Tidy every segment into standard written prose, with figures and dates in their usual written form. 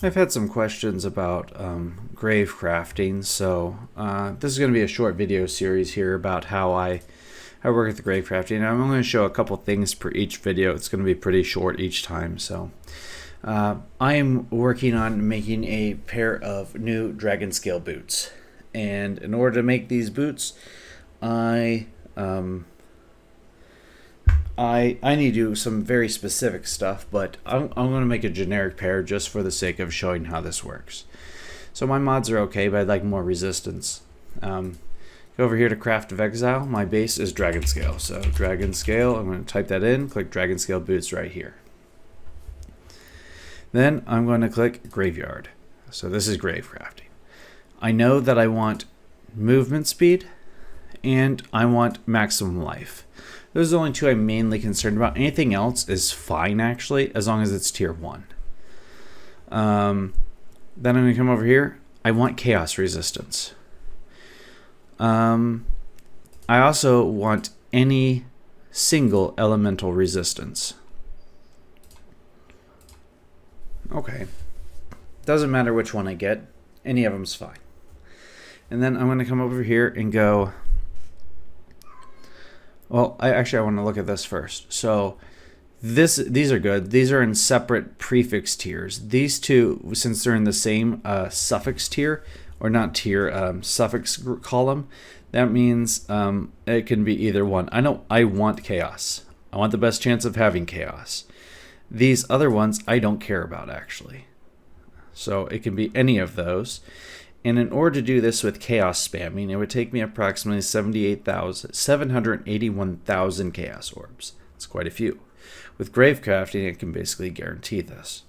I've had some questions about grave crafting, so this is going to be a short video series here about how I work with the grave crafting. I'm going to show a couple things per each video. It's going to be pretty short each time. So I am working on making a pair of new dragon scale boots, and in order to make these boots, I need to do some very specific stuff, but I'm going to make a generic pair just for the sake of showing how this works. So my mods are okay, but I'd like more resistance. Go over here to Path of Exile. My base is Dragon Scale. So Dragon Scale, I'm going to type that in, click Dragon Scale Boots right here. Then I'm going to click Graveyard. So this is grave crafting. I know that I want movement speed and I want maximum life. Those are the only two I'm mainly concerned about. Anything else is fine, actually, as long as it's tier 1. Then I'm going to come over here. I want chaos resistance. I also want any single elemental resistance. Okay. Doesn't matter which one I get. Any of them's fine. And then I'm going to come over here and go... Well, I want to look at this first. So these are good. These are in separate prefix tiers. These two, since they're in the same suffix tier, or not tier, suffix column, that means it can be either one. I want chaos. I want the best chance of having chaos. These other ones I don't care about, actually. So it can be any of those. And in order to do this with chaos spamming, it would take me approximately 781,000 chaos orbs. That's quite a few. With grave crafting, it can basically guarantee this.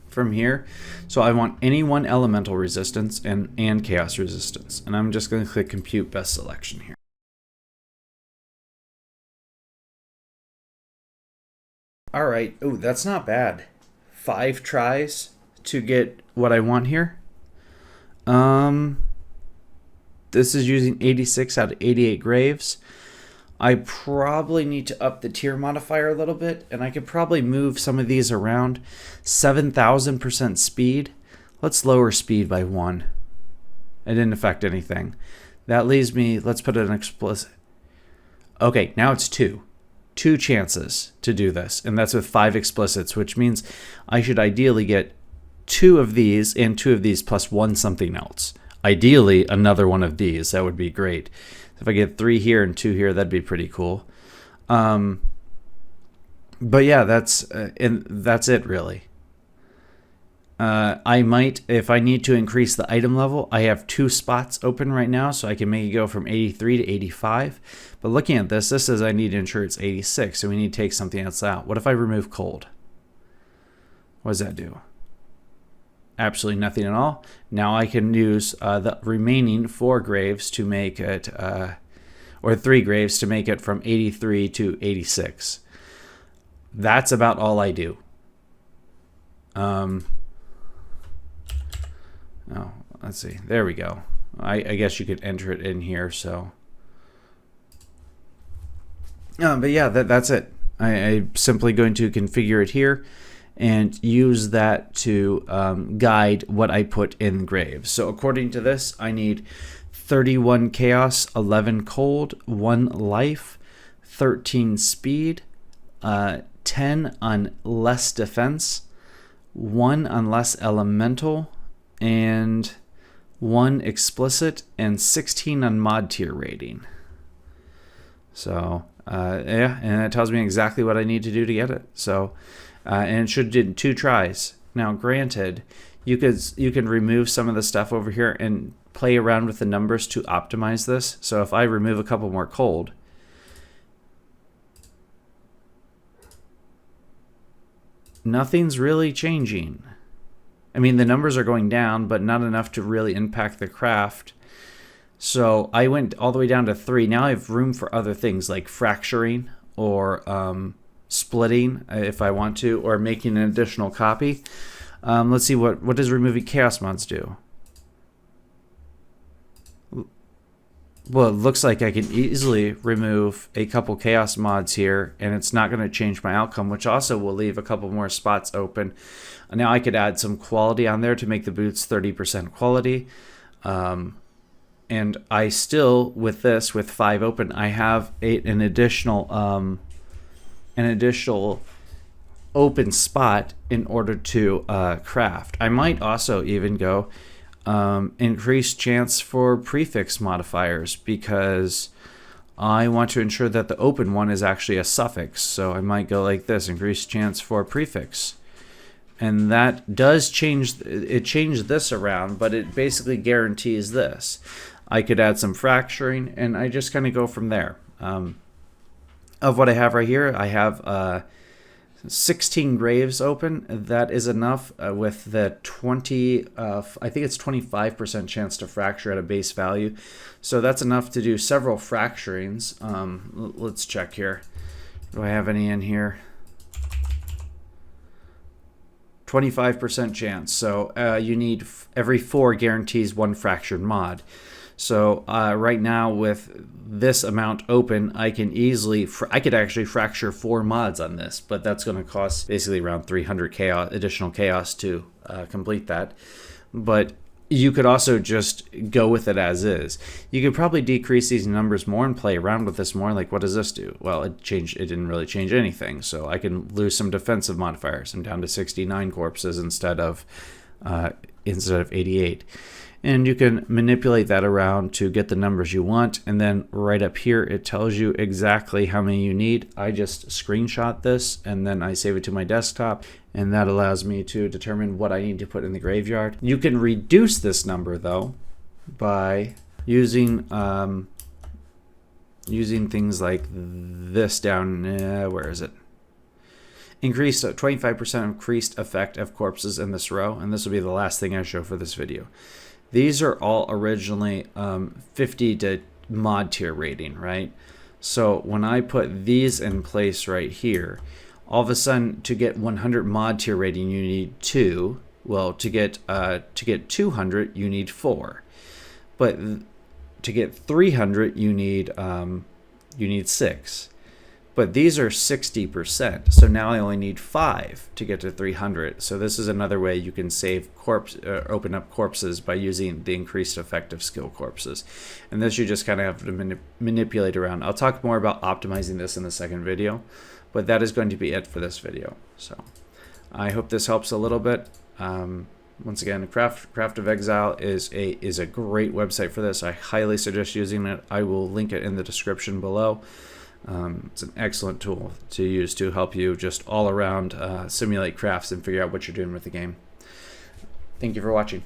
From here, so I want any one elemental resistance and chaos resistance. And I'm just going to click compute best selection here. Alright, oh, that's not bad. 5 tries to get what I want here. This is using 86 out of 88 graves. I probably need to up the tier modifier a little bit, and I could probably move some of these around. 7,000% speed. Let's lower speed by 1. It didn't affect anything. That leaves me, let's put it in explicit. Okay, now it's 2. 2 chances to do this, and that's with 5 explicits, which means I should ideally get 2 of these and 2 of these plus 1 something else. Ideally, another one of these. That would be great. If I get 3 here and 2 here, that'd be pretty cool. But yeah, that's it really. I might, if I need to increase the item level, I have 2 spots open right now, so I can make it go from 83 to 85. But looking at this says I need to ensure it's 86, so we need to take something else out. What if I remove cold? What does that do? Absolutely nothing at all. Now I can use the remaining 4 graves to make it, or 3 graves to make it from 83 to 86. That's about all I do. Oh, let's see. There we go. I guess you could enter it in here. So, but yeah, that's it. I'm simply going to configure it here and use that to guide what I put in graves. So according to this, I need 31 chaos, 11 cold, 1 life, 13 speed, 10 on less defense, 1 on less elemental, and 1 explicit, and 16 on mod tier rating. So yeah, and it tells me exactly what I need to do to get it. So and it should do 2 tries. Now, granted, you can remove some of the stuff over here and play around with the numbers to optimize this. So if I remove a couple more cold, nothing's really changing. I mean, the numbers are going down, but not enough to really impact the craft. So I went all the way down to 3. Now I have room for other things like fracturing or splitting if I want to, or making an additional copy. Let's see, what does removing chaos mods do? well, it looks like I can easily remove a couple chaos mods here, and it's not going to change my outcome, which also will leave a couple more spots open. Now I could add some quality on there to make the boots 30% quality. And I still, with this, with 5 open, I have an additional open spot in order to craft. I might also even go increased chance for prefix modifiers, because I want to ensure that the open one is actually a suffix. So I might go like this, increased chance for prefix. And that does change, it changed this around, but it basically guarantees this. I could add some fracturing, and I just kind of go from there. Of what I have right here, I have 16 graves open. That is enough with the 20, I think it's 25% chance to fracture at a base value. So that's enough to do several fracturings. Let's check here. Do I have any in here? 25% chance. So you need every 4 guarantees 1 fractured mod. So right now with this amount open, I can easily, I could actually fracture 4 mods on this, but that's going to cost basically around 300 chaos, additional chaos to complete that. But you could also just go with it as is. You could probably decrease these numbers more and play around with this more. Like, what does this do? Well, it didn't really change anything. So I can lose some defensive modifiers. I'm down to 69 corpses instead of 88. And you can manipulate that around to get the numbers you want. And then right up here, it tells you exactly how many you need. I just screenshot this and then I save it to my desktop. And that allows me to determine what I need to put in the graveyard. You can reduce this number though by using things like this down, where is it? Increased 25% increased effect of corpses in this row. And this will be the last thing I show for this video. These are all originally 50 to mod tier rating, right? So when I put these in place right here, all of a sudden to get 100 mod tier rating, you need 2. Well, to get 200, you need 4. But to get 300, you need 6. But these are 60%, so now I only need 5 to get to 300. So this is another way you can save open up corpses by using the increased effective skill corpses. And this you just kind of have to manipulate around. I'll talk more about optimizing this in the second video, but that is going to be it for this video. So I hope this helps a little bit. Once again, Path of Exile is a great website for this. I highly suggest using it. I will link it in the description below. It's an excellent tool to use to help you just all around simulate crafts and figure out what you're doing with the game. Thank you for watching.